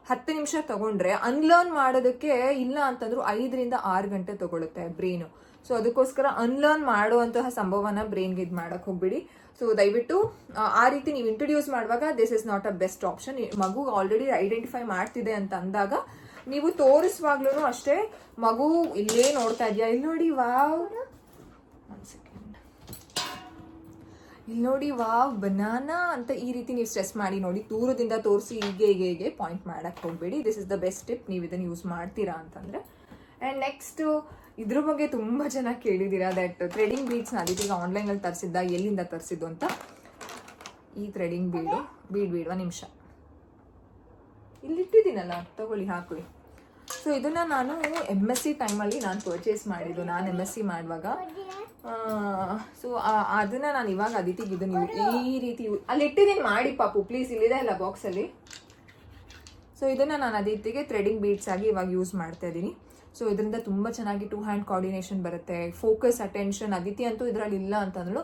10 ನಿಮಿಷ ತಗೊಂಡ್ರೆ ಅನ್ಲರ್ನ್ ಮಾಡೋದಕ್ಕೆ ಇಲ್ಲ ಅಂತಂದ್ರು 5 ರಿಂದ 6 ಗಂಟೆ ತಗೊಳುತ್ತೆ ಬ್ರೈನು. ಸೊ ಅದಕ್ಕೋಸ್ಕರ ಅನ್ಲರ್ನ್ ಮಾಡುವಂತಹ ಸಂಭವನ ಬ್ರೈನ್ಗೆ ಇದು ಮಾಡಕ್ ಹೋಗ್ಬಿಡಿ. ಸೊ ದಯವಿಟ್ಟು ಆ ರೀತಿ ನೀವು ಇಂಟ್ರೊಡ್ಯೂಸ್ ಮಾಡುವಾಗ this is not a best option. ಮಗು ಆಲ್ರೆಡಿ ಐಡೆಂಟಿಫೈ ಮಾಡ್ತಿದೆ ಅಂತ ಅಂದಾಗ ನೀವು ತೋರಿಸುವಾಗ್ಲೂ ಅಷ್ಟೇ, ಮಗು ಇಲ್ಲೇ ನೋಡ್ತಾ ಇದೆಯಾ, ಇಲ್ಲಿ ನೋಡಿ ವಾವ್, ಇಲ್ಲಿ ನೋಡಿ ವಾವ್ ಬನಾನಾ ಅಂತ ಈ ರೀತಿ ನೀವು ಸ್ಟ್ರೆಸ್ ಮಾಡಿ ನೋಡಿ, ದೂರದಿಂದ ತೋರಿಸಿ ಹೀಗೆ ಪಾಯಿಂಟ್ ಮಾಡಕ್ ಹೋಗ್ಬೇಡಿ. This is the best tip ನೀವು ಇದನ್ನ ಯೂಸ್ ಮಾಡ್ತೀರಾ ಅಂತಂದ್ರೆ. ಆ್ಯಂಡ್ ನೆಕ್ಸ್ಟ್ ಇದ್ರ ಬಗ್ಗೆ ತುಂಬಾ ಜನ ಕೇಳಿದ್ದೀರಾ, ದಟ್ ಥ್ರೆಡಿಂಗ್ ಬೀಡ್ಸ್ನ ಅದೀಗ ಆನ್ಲೈನ್ ಅಲ್ಲಿ ತರಿಸಿದ್ದ, ಎಲ್ಲಿಂದ ತರಿಸಿದ್ದು ಅಂತ. ಈ ಥ್ರೆಡಿಂಗ್ ಬೀಡ್ 1 ನಿಮಿಷ ಇಲ್ಲಿಟ್ಟಿದ್ದೀನಲ್ಲ, ತಗೊಳ್ಳಿ, ಹಾಕೊಳ್ಳಿ. ಸೊ ಇದನ್ನ ನಾನು MSc ಟೈಮಲ್ಲಿ ನಾನು ಪರ್ಚೇಸ್ ಮಾಡಿದ್ದು. ನಾನು MSc ಮಾಡುವಾಗ. ಸೊ ಅದನ್ನ ನಾನು ಇವಾಗ ಅದಿತಿಗೆ ಇದನ್ನ ಈ ರೀತಿ ಅಲ್ಲಿ ಇಟ್ಟಿದ್ದೀನಿ, ಮಾಡಿ ಪಾಪು ಪ್ಲೀಸ್, ಇಲ್ಲಿದೆ ಅಲ್ಲ ಬಾಕ್ಸ್ ಅಲ್ಲಿ. ಸೊ ಇದನ್ನ ನಾನು ಅದಿತಿಗೆ ಥ್ರೆಡಿಂಗ್ ಬೀಡ್ಸ್ ಆಗಿ ಇವಾಗ ಯೂಸ್ ಮಾಡ್ತಾ ಇದ್ದೀನಿ. ಸೊ ಇದರಿಂದ ತುಂಬಾ ಚೆನ್ನಾಗಿ 2 hand ಕೋಆರ್ಡಿನೇಷನ್ ಬರುತ್ತೆ, ಫೋಕಸ್, ಅಟೆನ್ಷನ್. ಅದಿತಿ ಅಂತೂ ಇದರಲ್ಲಿ ಇಲ್ಲ ಅಂತಂದ್ರು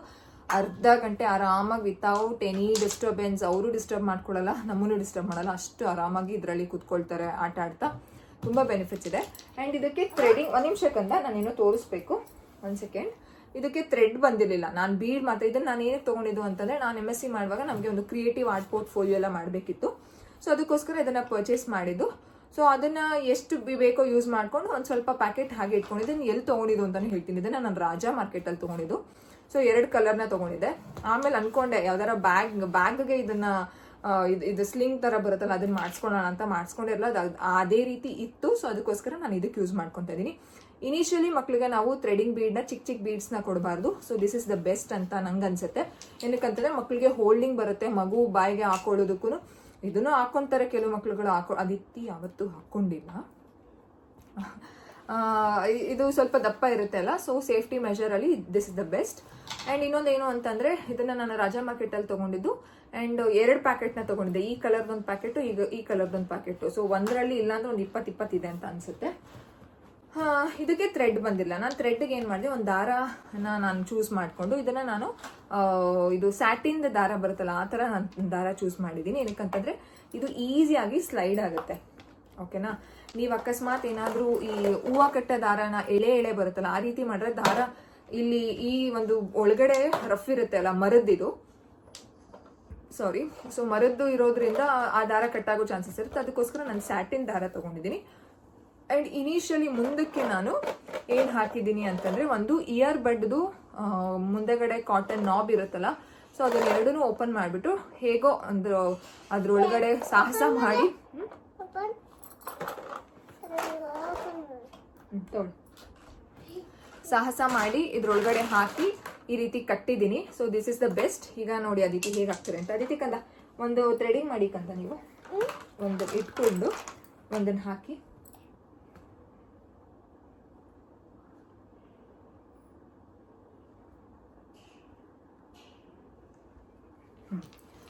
ಅರ್ಧ ಗಂಟೆ ಆರಾಮಾಗಿ ವಿತೌಟ್ ಎನಿ ಡಿಸ್ಟರ್ಬೆನ್ಸ್, ಅವರು ಡಿಸ್ಟರ್ಬ್ ಮಾಡ್ಕೊಳ್ಳಲ್ಲ, ನಮ್ಮನ್ನು ಡಿಸ್ಟರ್ಬ್ ಮಾಡಲ್ಲ, ಅಷ್ಟು ಆರಾಮಾಗಿ ಇದರಲ್ಲಿ ಕೂತ್ಕೊಳ್ತಾರೆ ಆಟ ಆಡ್ತಾ. ತುಂಬಾ ಬೆನಿಫಿಟ್ಸ್ ಇದೆ. ಆ್ಯಂಡ್ ಇದಕ್ಕೆ ಥ್ರೆಡಿಂಗ್ 1 ನಿಮಿಷಕ್ಕಂತ ನಾನೇನೋ ತೋರಿಸ್ಬೇಕು, 1 ಸೆಕೆಂಡ್. ಇದಕ್ಕೆ ಥ್ರೆಡ್ ಬಂದಿರಲಿಲ್ಲ, ನಾನು ಬೀಡ್ ಮಾತ್ರ. ಇದನ್ನ ನಾನು ಏನಕ್ಕೆ ತೊಗೊಂಡಿದ್ದು ಅಂತಂದ್ರೆ, ನಾನು MSc ಮಾಡುವಾಗ ನಮಗೆ ಒಂದು ಕ್ರಿಯೇಟಿವ್ ಆರ್ಟ್ ಪೋರ್ಟ್ಫೋಲಿಯೋ ಎಲ್ಲ ಮಾಡಬೇಕಿತ್ತು. ಸೊ ಅದಕ್ಕೋಸ್ಕರ ಇದನ್ನು ಪರ್ಚೇಸ್ ಮಾಡಿದ್ದು. ಸೊ ಅದನ್ನು ಎಷ್ಟು ಬೇಕೋ ಯೂಸ್ ಮಾಡ್ಕೊಂಡು ಒಂದು ಸ್ವಲ್ಪ ಪ್ಯಾಕೆಟ್ ಹಾಗೆ ಇಟ್ಕೊಂಡಿದ್ದೆ. ಎಲ್ಲಿ ತೊಗೊಂಡಿದ್ದು ಅಂತಲೇ ಹೇಳ್ತೀನಿ. ಇದನ್ನು ನಾನು ರಾಜಾ ಮಾರ್ಕೆಟಲ್ಲಿ ತೊಗೊಂಡಿದ್ದು. ಸೊ 2 ಕಲರ್ನ ತೊಗೊಂಡಿದ್ದೆ. ಆಮೇಲೆ ಅನ್ಕೊಂಡೆ ಯಾವ್ದಾರ ಬ್ಯಾಗ್ಗೆ ಇದನ್ನು ಇದು ಸ್ಲಿಂಗ್ ಥರ ಬರುತ್ತಲ್ಲ ಅದನ್ನ ಮಾಡಿಸ್ಕೊಳ್ಳೋಣ ಅಂತ ಮಾಡಿಸ್ಕೊಂಡಿರಲ್ಲ. ಅದೇ ರೀತಿ ಇತ್ತು. ಸೊ ಅದಕ್ಕೋಸ್ಕರ ನಾನು ಇದಕ್ಕೆ ಯೂಸ್ ಮಾಡ್ಕೊತಾ ಇದ್ದೀನಿ. ಇನಿಷಿಯಲಿ ಮಕ್ಕಳಿಗೆ ನಾವು ಥ್ರೆಡಿಂಗ್ ಬೀಡ್ನ ಚಿಕ್ಕ ಬೀಡ್ಸ್ನ ಕೊಡಬಾರ್ದು. So this is the best ಅಂತ ನಂಗೆ ಅನ್ಸುತ್ತೆ. ಏನಕ್ಕಂತಂದ್ರೆ ಮಕ್ಕಳಿಗೆ ಹೋಲ್ಡಿಂಗ್ ಬರುತ್ತೆ, ಮಗು ಬಾಯಿಗೆ ಹಾಕೊಳ್ಳೋದಕ್ಕೂ ಇದನ್ನು ಹಾಕೊಂತಾರೆ ಕೆಲವು ಮಕ್ಳುಗಳು. ಅದಿತ್ತಿ ಯಾವತ್ತೂ ಹಾಕೊಂಡಿಲ್ಲ. ಇದು ಸ್ವಲ್ಪ ದಪ್ಪ ಇರುತ್ತೆ ಅಲ್ಲ, ಸೊ ಸೇಫ್ಟಿ ಮೆಷರಲ್ಲಿ this is the best. And ಇನ್ನೊಂದೇನು ಅಂತಂದರೆ ಇದನ್ನು ನಾನು ರಾಜಾ ಮಾರ್ಕೆಟಲ್ಲಿ ತೊಗೊಂಡಿದ್ದು. ಆ್ಯಂಡ್ 2 ಪ್ಯಾಕೆಟ್ನ ತೊಗೊಂಡಿದ್ದೆ. ಈ ಕಲರ್ದೊಂದು ಪ್ಯಾಕೆಟು, ಈಗ ಈ ಕಲರ್ದೊಂದು ಪ್ಯಾಕೆಟು. ಸೊ ಒಂದರಲ್ಲಿ ಇಲ್ಲಾಂದ್ರೆ ಒಂದು 20 ಇದೆ ಅಂತ ಅನಿಸುತ್ತೆ. ಇದಕ್ಕೆ ಥ್ರೆಡ್ ಬಂದಿಲ್ಲ. ನಾನು ಥ್ರೆಡ್ಗೆ ಏನು ಮಾಡಿದೆ, ಒಂದು ದಾರನ ನಾನು ಚೂಸ್ ಮಾಡಿಕೊಂಡು ಇದನ್ನು ನಾನು ಇದು ಸ್ಯಾಟಿನ್ ದಾರ ಬರುತ್ತಲ್ಲ ಆ ಥರ ನಾನು ದಾರ ಚೂಸ್ ಮಾಡಿದ್ದೀನಿ. ಏನಕ್ಕಂತಂದರೆ ಇದು ಈಸಿಯಾಗಿ ಸ್ಲೈಡ್ ಆಗುತ್ತೆ. ಓಕೆನಾ. ನೀವು ಅಕಸ್ಮಾತ್ ಏನಾದರೂ ಈ ಹೂವು ಕಟ್ಟ ದಾರನ ಎಳೆ ಬರುತ್ತಲ್ಲ ಆ ರೀತಿ ಮಾಡಿದ್ರೆ ದಾರ ಇಲ್ಲಿ ಈ ಒಂದು ಒಳಗಡೆ ರಫ್ ಇರುತ್ತೆ ಅಲ್ಲ, ಮರದ್ದಿದು ಸೊ ಮರದ್ದು ಇರೋದ್ರಿಂದ ಆ ದಾರ ಕಟ್ಟಾಗೋ ಚಾನ್ಸಸ್ ಇರುತ್ತೆ. ಅದಕ್ಕೋಸ್ಕರ ನಾನು ಸ್ಯಾಟಿನ್ ದಾರ ತೊಗೊಂಡಿದ್ದೀನಿ. ಆ್ಯಂಡ್ ಇನಿಷಿಯಲಿ ಮುಂದಕ್ಕೆ ನಾನು ಏನು ಹಾಕಿದ್ದೀನಿ ಅಂತಂದರೆ, ಒಂದು ಇಯರ್ ಬಡ್ದು ಮುಂದೆಗಡೆ ಕಾಟನ್ ನಾಬ್ ಇರುತ್ತಲ್ಲ, ಸೊ ಅದನ್ನೆರಡೂ ಓಪನ್ ಮಾಡಿಬಿಟ್ಟು ಹೇಗೋ ಅದ್ರೊಳಗಡೆ ಸಾಹಸ ಮಾಡಿ ಇದ್ರೊಳಗಡೆ ಹಾಕಿ ಈ ರೀತಿ ಕಟ್ಟಿದ್ದೀನಿ. So this is the best. ಈಗ ನೋಡಿ ಅದಿತಿ ಹೇಗೆ ಹಾಕ್ತಾರೆ ಅಂತ. ಅದಿತಿ ಕಂದ ಒಂದು ಥ್ರೆಡಿಂಗ್ ಮಾಡಿ ಕಂದ, ನೀವು ಒಂದು ಇಟ್ಕೊಂಡು ಒಂದನ್ನು ಹಾಕಿ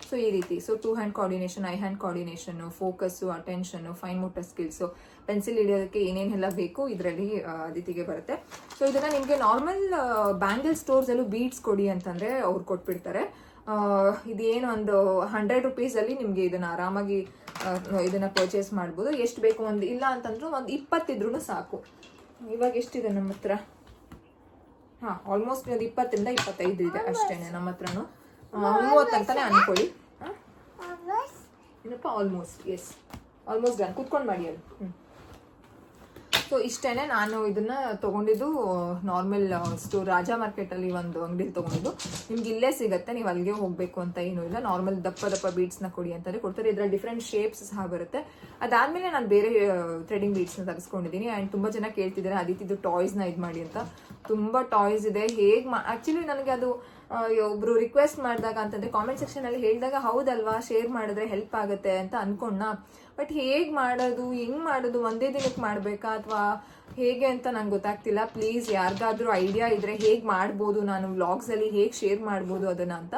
ಸೊ ಈ ರೀತಿ. So 2 hand coordination, eye hand coordination, focus, attention, fine motor skills, pencil ಹಿಡಿಯೋದಕ್ಕೆ ಏನೇನೆಲ್ಲ ಬೇಕು ಇದರಲ್ಲಿ ಅದಿತಿಗೆ ಬರುತ್ತೆ. ಸೊ ಇದನ್ನು ನಿಮಗೆ ನಾರ್ಮಲ್ ಬ್ಯಾಂಗಲ್ ಸ್ಟೋರ್ಸಲ್ಲೂ ಬೀಡ್ಸ್ ಕೊಡಿ ಅಂತಂದರೆ ಅವ್ರು ಕೊಟ್ಬಿಡ್ತಾರೆ. ಇದೇನು ಒಂದು 100 ರೂಪೀಸಲ್ಲಿ ನಿಮಗೆ ಇದನ್ನು ಆರಾಮಾಗಿ ಇದನ್ನು ಪರ್ಚೇಸ್ ಮಾಡ್ಬೋದು. ಎಷ್ಟು ಬೇಕು ಒಂದು ಇಲ್ಲ ಅಂತಂದ್ರೂ ಒಂದು 20 ಇದ್ರೂ ಸಾಕು. ಇವಾಗ ಎಷ್ಟಿದೆ ನಮ್ಮ ಹತ್ರ? ಆಲ್ಮೋಸ್ಟ್ ಒಂದು 20 ಇಂದ 25 ಇದೆ ಅಷ್ಟೇ ನಮ್ಮ ಹತ್ರನೂ. 30 ಅಂತಾನೆ ಅನ್ಕೊಳ್ಳಿ. ಏನಪ್ಪ ಆಲ್ಮೋಸ್ಟ್ ಡನ್. ಕುತ್ಕೊಂಡು ಮಾಡಿ ಅಲ್ಲಿ. ಸೊ ಇಷ್ಟೇನೆ. ನಾನು ಇದನ್ನ ತೊಗೊಂಡಿದ್ದು ನಾರ್ಮಲ್ ಸ್ಟೋರ್ ರಾಜಾ ಮಾರ್ಕೆಟಲ್ಲಿ ಒಂದು ಅಂಗಡಿಲಿ ತೊಗೊಂಡಿದ್ದು. ನಿಮ್ಗೆ ಇಲ್ಲೇ ಸಿಗುತ್ತೆ, ನೀವು ಅಲ್ಲಿಗೆ ಹೋಗಬೇಕು ಅಂತ ಏನೂ ಇಲ್ಲ. ನಾರ್ಮಲ್ ದಪ್ಪ ಬೀಡ್ಸ್ನ ಕೊಡಿ ಅಂತಂದರೆ ಕೊಡ್ತಾರೆ. ಇದರಲ್ಲಿ ಡಿಫ್ರೆಂಟ್ ಶೇಪ್ಸ್ ಸಹ ಬರುತ್ತೆ. ಅದಾದಮೇಲೆ ನಾನು ಬೇರೆ ಥ್ರೆಡಿಂಗ್ ಬೀಡ್ಸ್ನ ತರಿಸ್ಕೊಂಡಿದ್ದೀನಿ. ಆ್ಯಂಡ್ ತುಂಬ ಜನ ಕೇಳ್ತಿದ್ದಾರೆ ಅದಿತಿದ್ದು ಟಾಯ್ಸ್ನ ಇದು ಮಾಡಿ ಅಂತ. ತುಂಬ ಟಾಯ್ಸ್ ಇದೆ. ಹೇಗೆ ಆ್ಯಕ್ಚುಲಿ ನನಗೆ ಅದು ಒಬ್ರು ರಿಕ್ವೆಸ್ಟ್ ಮಾಡಿದಾಗ ಅಂತಂದರೆ ಕಾಮೆಂಟ್ ಸೆಕ್ಷನಲ್ಲಿ ಹೇಳಿದಾಗ ಹೌದಲ್ವಾ ಶೇರ್ ಮಾಡಿದ್ರೆ ಹೆಲ್ಪ್ ಆಗುತ್ತೆ ಅಂತ ಅನ್ಕೊಂಡ. ಬಟ್ ಹೇಗೆ ಮಾಡೋದು, ಹೆಂಗೆ ಮಾಡೋದು, ಒಂದೇ ದಿನಕ್ಕೆ ಮಾಡಬೇಕಾ ಅಥವಾ ಹೇಗೆ ಅಂತ ನಂಗೆ ಗೊತ್ತಾಗ್ತಿಲ್ಲ. ಪ್ಲೀಸ್ ಯಾರಿಗಾದ್ರೂ ಐಡಿಯಾ ಇದ್ದರೆ ಹೇಗೆ ಮಾಡ್ಬೋದು, ನಾನು ವ್ಲಾಗ್ಸಲ್ಲಿ ಹೇಗೆ ಶೇರ್ ಮಾಡ್ಬೋದು ಅದನ್ನು ಅಂತ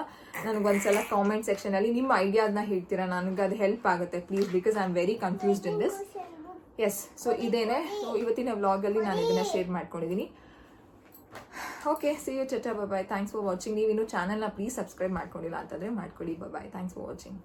ನನಗೊಂದ್ಸಲ ಕಾಮೆಂಟ್ ಸೆಕ್ಷನಲ್ಲಿ ನಿಮ್ಮ ಐಡಿಯಾದನ್ನ ಹೇಳ್ತೀರಾ. ನನಗೆ ಅದು ಹೆಲ್ಪ್ ಆಗುತ್ತೆ please, because I am very confused in this. Yes, so ಇದೇನೆ. ಸೊ ಇವತ್ತಿನ ವ್ಲಾಗಲ್ಲಿ ನಾನು ಇದನ್ನು ಶೇರ್ ಮಾಡ್ಕೊಂಡಿದ್ದೀನಿ. ಓಕೆ, ಸಿ ಯು, ಚಟಾ, ಬಾಯ್. Thanks for watching. ನೀವು ಇನ್ನೂ ಚಾನಲ್ನ ಪ್ಲೀಸ್ ಸಬ್ಸ್ಕ್ರೈಬ್ ಮಾಡ್ಕೊಂಡಿಲ್ಲ ಅಂತಂದರೆ ಮಾಡ್ಕೊಳ್ಳಿ. ಬಾಯ್. Thanks for watching.